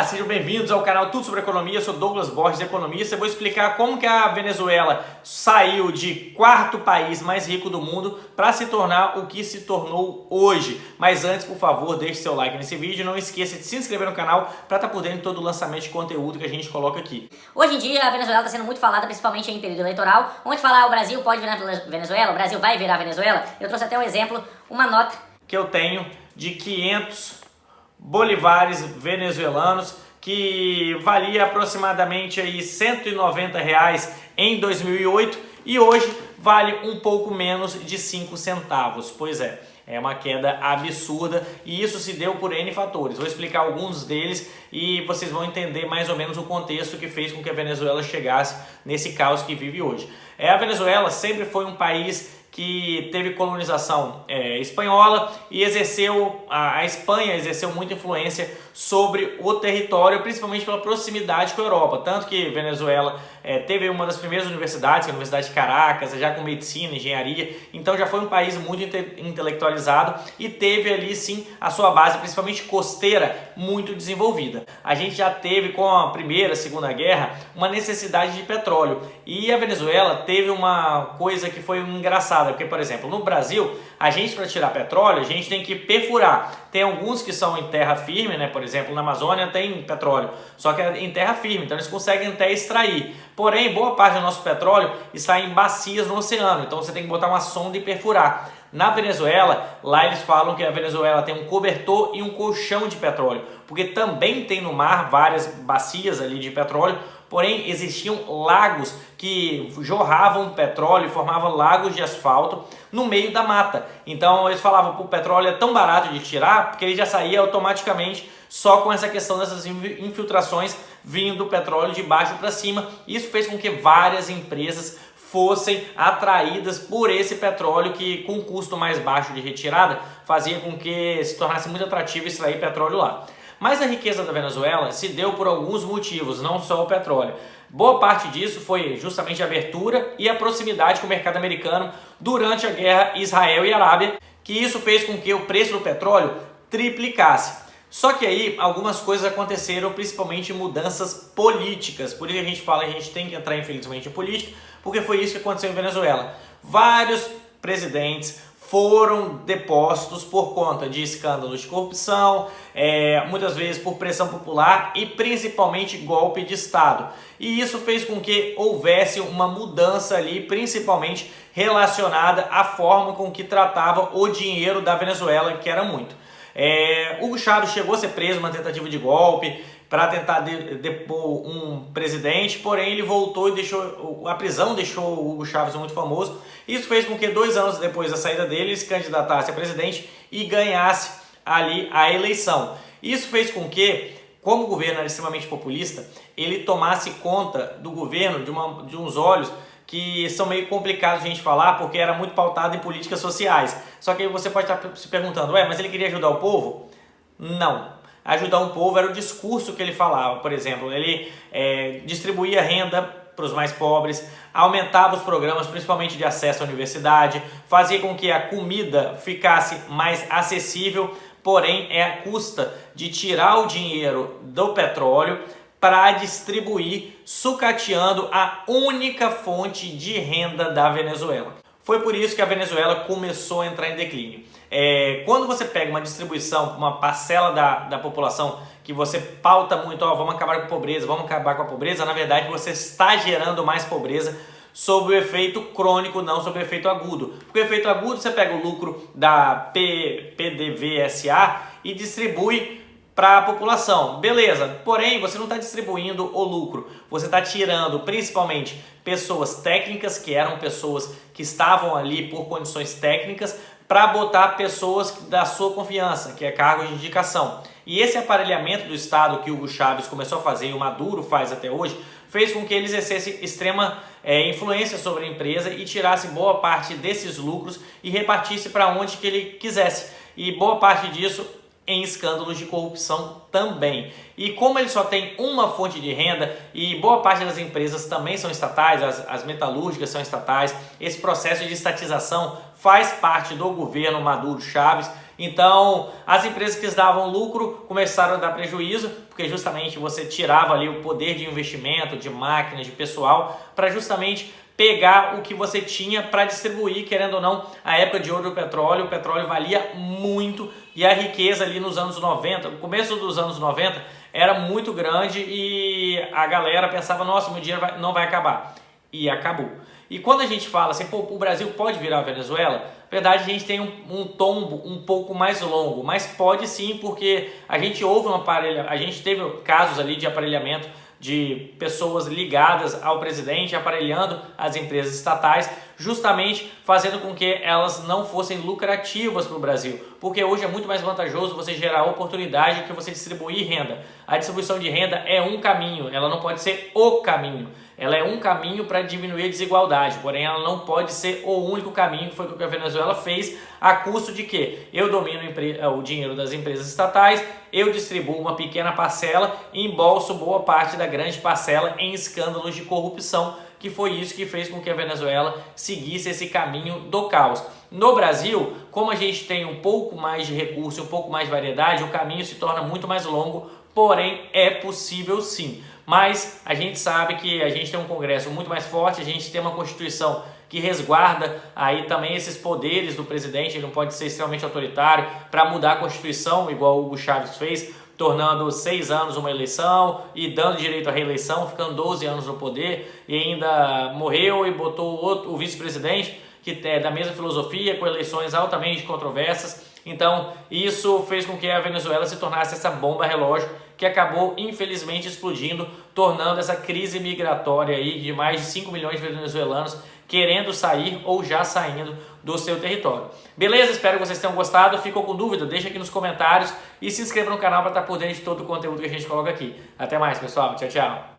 sejam bem-vindos ao canal Tudo Sobre Economia. Eu sou Douglas Borges, economista. Eu vou explicar como que a Venezuela saiu de quarto país mais rico do mundo para se tornar o que se tornou hoje. Mas antes, por favor, deixe seu like nesse vídeo e não esqueça de se inscrever no canal para estar por dentro de todo o lançamento de conteúdo que a gente coloca aqui. Hoje em dia a Venezuela está sendo muito falada, principalmente em período eleitoral, onde falar o Brasil pode virar Venezuela, o Brasil vai virar Venezuela. Eu trouxe até um exemplo, uma nota que eu tenho de 500 bolívares venezuelanos, que valia aproximadamente aí R$190 em 2008 e hoje vale um pouco menos de 5 centavos. Pois é, é uma queda absurda e isso se deu por N fatores. Vou explicar alguns deles e vocês vão entender mais ou menos o contexto que fez com que a Venezuela chegasse nesse caos que vive hoje. A Venezuela sempre foi um país que teve colonização espanhola e a Espanha exerceu muita influência sobre o território, principalmente pela proximidade com a Europa. Tanto que Venezuela teve uma das primeiras universidades, que é a Universidade de Caracas, já com medicina, engenharia, então já foi um país muito intelectualizado e teve ali sim a sua base, principalmente costeira, muito desenvolvida. A gente já teve com a Primeira, Segunda Guerra, uma necessidade de petróleo e a Venezuela teve uma coisa que foi engraçada, porque, por exemplo, no Brasil, a gente para tirar petróleo, a gente tem que perfurar. Tem alguns que são em terra firme, né? Por exemplo, na Amazônia tem petróleo, só que é em terra firme, então eles conseguem até extrair. Porém, boa parte do nosso petróleo está em bacias no oceano, então você tem que botar uma sonda e perfurar. Na Venezuela, lá eles falam que a Venezuela tem um cobertor e um colchão de petróleo, porque também tem no mar várias bacias ali de petróleo, porém existiam lagos que jorravam petróleo e formavam lagos de asfalto no meio da mata. Então eles falavam que o petróleo é tão barato de tirar porque ele já saía automaticamente só com essa questão dessas infiltrações vindo do petróleo de baixo para cima. Isso fez com que várias empresas fossem atraídas por esse petróleo que, com custo mais baixo de retirada, fazia com que se tornasse muito atrativo extrair petróleo lá. Mas a riqueza da Venezuela se deu por alguns motivos, não só o petróleo. Boa parte disso foi justamente a abertura e a proximidade com o mercado americano durante a guerra Israel e Arábia, que isso fez com que o preço do petróleo triplicasse. Só que aí algumas coisas aconteceram, principalmente mudanças políticas. Por isso a gente fala que a gente tem que entrar infelizmente em política, porque foi isso que aconteceu em Venezuela. Vários presidentes foram depostos por conta de escândalos de corrupção, muitas vezes por pressão popular e principalmente golpe de Estado. E isso fez com que houvesse uma mudança ali, principalmente relacionada à forma com que tratava o dinheiro da Venezuela, que era muito. Hugo Chávez chegou a ser preso numa tentativa de golpe para tentar depor um presidente, porém ele voltou e a prisão deixou o Hugo Chávez muito famoso. Isso fez com que 2 anos depois da saída dele, ele se candidatasse a presidente e ganhasse ali a eleição. Isso fez com que, como o governo era extremamente populista, ele tomasse conta do governo de uns olhos que são meio complicados de a gente falar, porque era muito pautado em políticas sociais. Só que aí você pode estar se perguntando, mas ele queria ajudar o povo? Não. Ajudar o povo era o discurso que ele falava. Por exemplo, ele distribuía renda para os mais pobres, aumentava os programas, principalmente de acesso à universidade, fazia com que a comida ficasse mais acessível, porém é à custa de tirar o dinheiro do petróleo para distribuir, sucateando a única fonte de renda da Venezuela. Foi por isso que a Venezuela começou a entrar em declínio. Quando você pega uma distribuição, uma parcela da população que você pauta muito, vamos acabar com a pobreza, na verdade você está gerando mais pobreza sob o efeito crônico, não sob o efeito agudo. Porque o efeito agudo você pega o lucro da PDVSA e distribui para a população, beleza, porém você não está distribuindo o lucro, você está tirando principalmente pessoas técnicas, que eram pessoas que estavam ali por condições técnicas, para botar pessoas da sua confiança, que é cargo de indicação. E esse aparelhamento do Estado que o Hugo Chávez começou a fazer e o Maduro faz até hoje, fez com que ele exercesse extrema influência sobre a empresa e tirasse boa parte desses lucros e repartisse para onde que ele quisesse. E boa parte disso em escândalos de corrupção também. E como ele só tem uma fonte de renda e boa parte das empresas também são estatais, as metalúrgicas são estatais, esse processo de estatização faz parte do governo Maduro Chávez Então, as empresas que davam lucro começaram a dar prejuízo, porque justamente você tirava ali o poder de investimento, de máquinas, de pessoal, para justamente pegar o que você tinha para distribuir, querendo ou não, a época de ouro do petróleo, o petróleo valia muito e a riqueza ali nos anos 90, no começo dos anos 90, era muito grande e a galera pensava, nossa, meu dinheiro não vai acabar. E acabou. E quando a gente fala assim, pô, o Brasil pode virar a Venezuela, na verdade a gente tem um tombo um pouco mais longo, mas pode sim, porque a gente a gente teve casos ali de aparelhamento de pessoas ligadas ao presidente, aparelhando as empresas estatais, justamente fazendo com que elas não fossem lucrativas para o Brasil, porque hoje é muito mais vantajoso você gerar oportunidade do que você distribuir renda. A distribuição de renda é um caminho, ela não pode ser o caminho. Ela é um caminho para diminuir a desigualdade, porém ela não pode ser o único caminho, que foi o que a Venezuela fez, a custo de que eu domino o dinheiro das empresas estatais, eu distribuo uma pequena parcela e embolso boa parte da grande parcela em escândalos de corrupção, que foi isso que fez com que a Venezuela seguisse esse caminho do caos. No Brasil, como a gente tem um pouco mais de recurso, um pouco mais de variedade, o caminho se torna muito mais longo, porém é possível sim. Mas a gente sabe que a gente tem um Congresso muito mais forte, a gente tem uma Constituição que resguarda aí também esses poderes do presidente, ele não pode ser extremamente autoritário para mudar a Constituição, igual o Hugo Chávez fez, tornando 6 anos uma eleição e dando direito à reeleição, ficando 12 anos no poder e ainda morreu e botou o vice-presidente, que é da mesma filosofia, com eleições altamente controversas. Então, isso fez com que a Venezuela se tornasse essa bomba relógio que acabou, infelizmente, explodindo, tornando essa crise migratória aí de mais de 5 milhões de venezuelanos querendo sair ou já saindo do seu território. Beleza? Espero que vocês tenham gostado. Ficou com dúvida? Deixa aqui nos comentários e se inscreva no canal para estar por dentro de todo o conteúdo que a gente coloca aqui. Até mais, pessoal. Tchau, tchau.